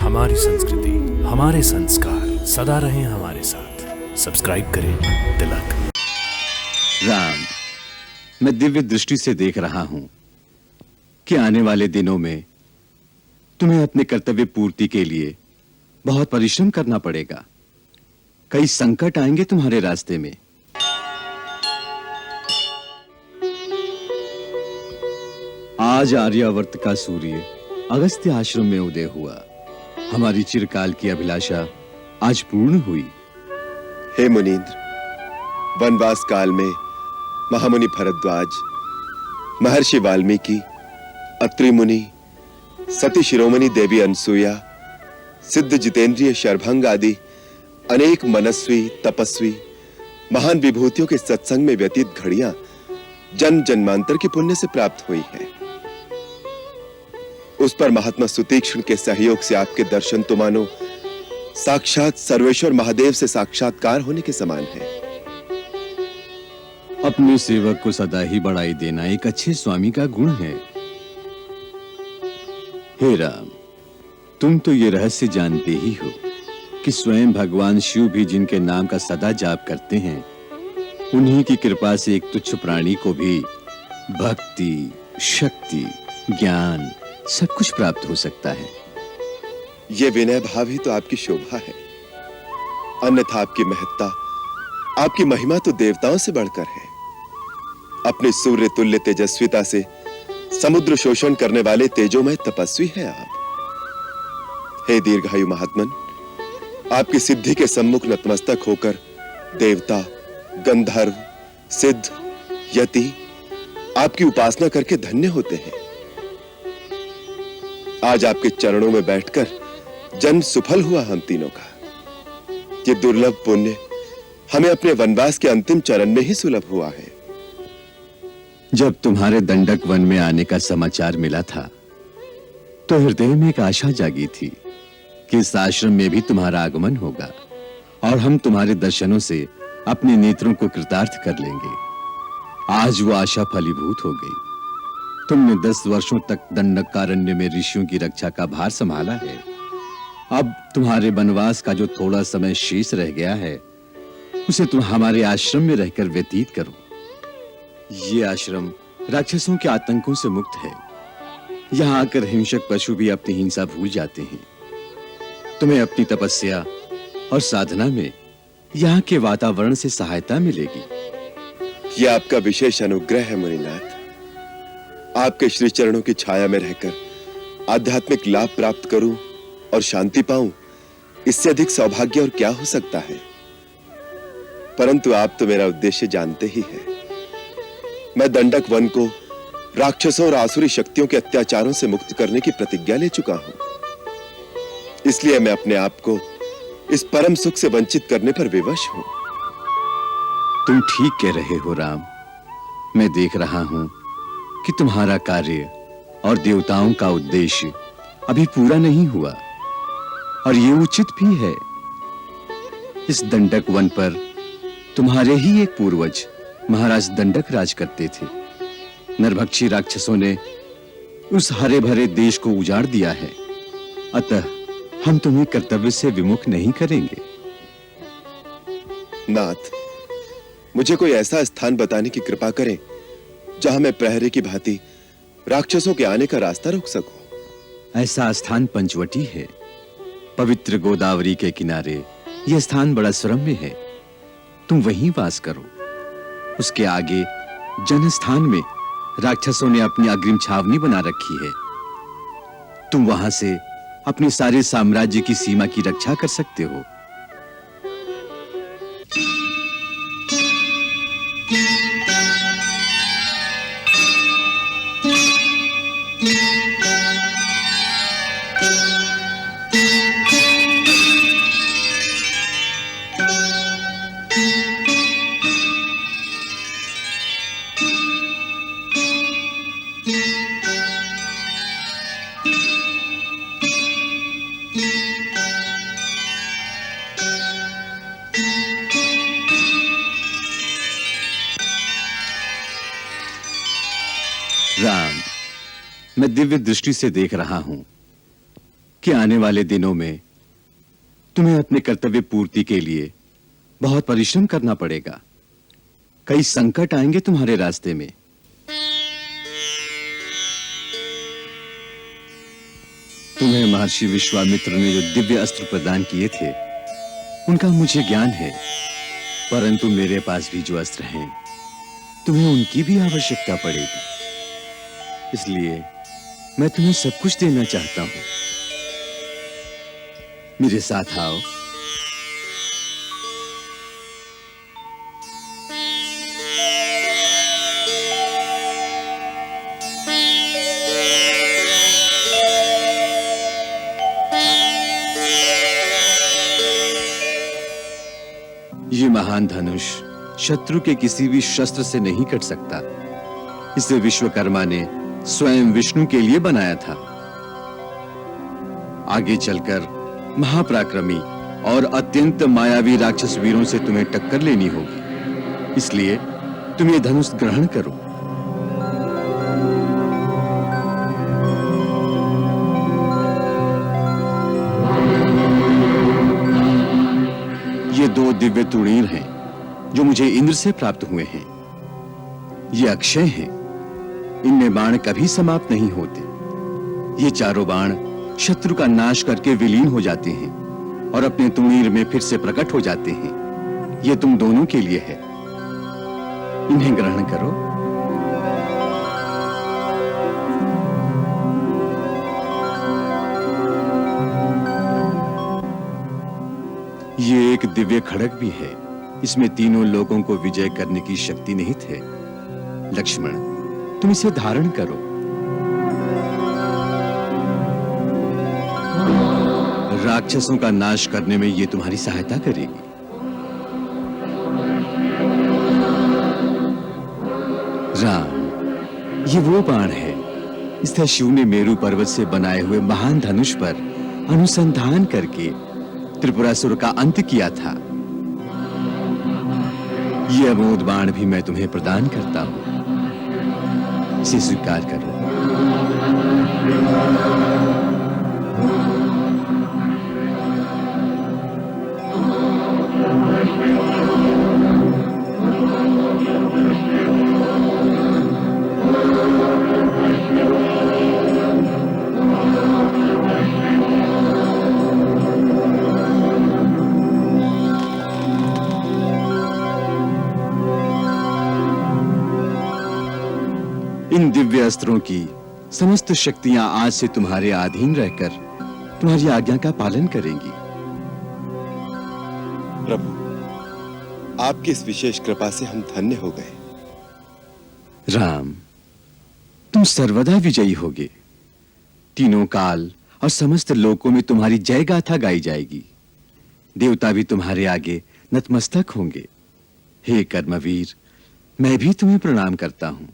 हमारी संस्कृति, हमारे संस्कार सदा रहें हमारे साथ। सब्सक्राइब करें तिलक। राम, मैं दिव्य दृष्टि से देख रहा हूं कि आने वाले दिनों में तुम्हें अपने कर्तव्य पूर्ति के लिए बहुत परिश्रम करना पड़ेगा। कई संकट आएंगे तुम्हारे रास्ते में। आज आर्यावर्त का सूर्य अगस्त्य आश्रम में उदय हुआ। हमारी चिरकाल की अभिलाषा आज पूर्ण हुई। हे मुनींद्र, वनवास काल में महामुनि भरद्वाज, महर्षि वाल्मीकि, अत्रि मुनि, सती शिरोमणि देवी अनसुया, सिद्ध जितेंद्रिय शरभंग आदि अनेक मनस्वी, तपस्वी, महान विभूतियों के सत्संग में व्यतीत घड़ियां जन्म जन्मांतर के पुण्य से प्राप्त हुई हैं। उस पर महात्मा सुतीक्ष्ण के सहयोग से आपके दर्शन तो मानो साक्षात सर्वेश्वर महादेव से साक्षात्कार होने के समान है। अपने सेवक को सदा ही बढ़ाई देना एक अच्छे स्वामी का गुण है। हे राम, तुम तो ये रहस्य जानते ही हो कि स्वयं भगवान शिव भी जिनके नाम का सदा जाप करते हैं, उन्हीं की कृपा से एक तुच्छ प्राणी को भी भक्ति, शक्ति, ज्ञान सब कुछ प्राप्त हो सकता है। यह विनय भाव ही तो आपकी शोभा है। अन्यथा आपकी महत्ता, आपकी महिमा तो देवताओं से बढ़कर है। अपने सूर्य तुल्य तेजस्विता से समुद्र शोषण करने वाले तेजोमय तपस्वी हैं आप। हे दीर्घायु महात्मन, आपकी सिद्धि के सम्मुख नतमस्तक होकर देवता, गंधर्व, सिद्ध, यति आपकी उपासना करके धन्य होते हैं। आज आपके चरणों में बैठकर जन्म सफल हुआ हम तीनों का। ये दुर्लभ पुण्य हमें अपने वनवास के अंतिम चरण में ही सुलभ हुआ है। जब तुम्हारे दंडक वन में आने का समाचार मिला था तो हृदय में एक आशा जागी थी कि इस आश्रम में भी तुम्हारा आगमन होगा और हम तुम्हारे दर्शनों से अपने नेत्रों को कृतार्थ कर लेंगे। आज वो आशा फलीभूत हो गई। तुमने 10 वर्षों तक दंडकारण्य में ऋषियों की रक्षा का भार संभाला है। अब तुम्हारे वनवास का जो थोड़ा समय शेष रह गया है, उसे तुम हमारे आश्रम में रहकर व्यतीत करो। ये आश्रम राक्षसों के आतंकों से मुक्त है। यहाँ आकर हिंसक पशु भी अपनी हिंसा भूल जाते हैं। तुम्हें अपनी तपस्या और साधना में यहाँ के वातावरण से सहायता मिलेगी। यह आपका विशेष अनुग्रह है मुनिनाथ। आपके श्री चरणों की छाया में रहकर आध्यात्मिक लाभ प्राप्त करूं और शांति पाऊं, इससे अधिक सौभाग्य और क्या हो सकता है। परंतु आप तो मेरा उद्देश्य जानते ही हैं। मैं दंडक वन को राक्षसों और आसुरी शक्तियों के अत्याचारों से मुक्त करने की प्रतिज्ञा ले चुका हूं। इसलिए मैं अपने आप को इस परम सुख से वंचित करने पर विवश हूं। तुम ठीक कह रहे हो राम। मैं देख रहा हूं कि तुम्हारा कार्य और देवताओं का उद्देश्य अभी पूरा नहीं हुआ और ये उचित भी है। इस दंडक वन पर तुम्हारे ही एक पूर्वज महाराज दंडक राज करते थे। नरभक्षी राक्षसों ने उस हरे भरे देश को उजाड़ दिया है। अतः हम तुम्हें कर्तव्य से विमुख नहीं करेंगे। नाथ, मुझे कोई ऐसा स्थान बताने की कृपा करें जहां मैं प्रहरी की भांति राक्षसों के आने का रास्ता रोक सकूं। ऐसा स्थान पंचवटी है। पवित्र गोदावरी के किनारे यह स्थान बड़ा सुरम्य है। तुम वहीं वास करो। उसके आगे जनस्थान में राक्षसों ने अपनी अग्रिम छावनी बना रखी है। तुम वहां से अपने सारे साम्राज्य की सीमा की रक्षा कर सकते हो। राम, मैं दिव्य दृष्टि से देख रहा हूं कि आने वाले दिनों में तुम्हें अपने कर्तव्य पूर्ति के लिए बहुत परिश्रम करना पड़ेगा। कई संकट आएंगे तुम्हारे रास्ते में। तुम्हें महर्षि विश्वामित्र ने जो दिव्य अस्त्र प्रदान किए थे उनका मुझे ज्ञान है, परंतु मेरे पास भी जो अस्त्र हैं तुम्हें उनकी भी आवश्यकता पड़ेगी। इसलिए मैं तुम्हें सब कुछ देना चाहता हूं। मेरे साथ आओ। ये महान धनुष शत्रु के किसी भी शस्त्र से नहीं कट सकता। इसे विश्वकर्मा ने स्वयं विष्णु के लिए बनाया था। आगे चलकर महापराक्रमी और अत्यंत मायावी राक्षस वीरों से तुम्हें टक्कर लेनी होगी। इसलिए तुम ये धनुष ग्रहण करो। ये 2 दिव्य तुणीर हैं जो मुझे इंद्र से प्राप्त हुए हैं। ये अक्षय हैं। इनमें बाण कभी समाप्त नहीं होते। ये चारों बाण शत्रु का नाश करके विलीन हो जाते हैं और अपने तुणीर में फिर से प्रकट हो जाते हैं। ये तुम दोनों के लिए है। इन्हें ग्रहण करो। ये एक दिव्य खड्ग भी है। इसमें तीनों लोगों को विजय करने की शक्ति निहित है। लक्ष्मण, तुम इसे धारण करो। राक्षसों का नाश करने में ये तुम्हारी सहायता करेगी। राम, ये वो बाण है। इससे शिव ने मेरु पर्वत से बनाए हुए महान धनुष पर अनुसंधान करके त्रिपुरासुर का अंत किया था। यह अमोघ बाण भी मैं तुम्हें प्रदान करता हूं। इसे स्वीकार करो। इन दिव्य अस्त्रों की समस्त शक्तियां आज से तुम्हारे अधीन रहकर तुम्हारी आज्ञा का पालन करेंगी। प्रभु, आपकी इस विशेष कृपा से हम धन्य हो गए। राम, तुम सर्वदा विजयी होगे। तीनों काल और समस्त लोकों में तुम्हारी जय गाथा गाई जाएगी। देवता भी तुम्हारे आगे नतमस्तक होंगे। हे कर्मवीर, मैं भी तुम्हें प्रणाम करता हूं।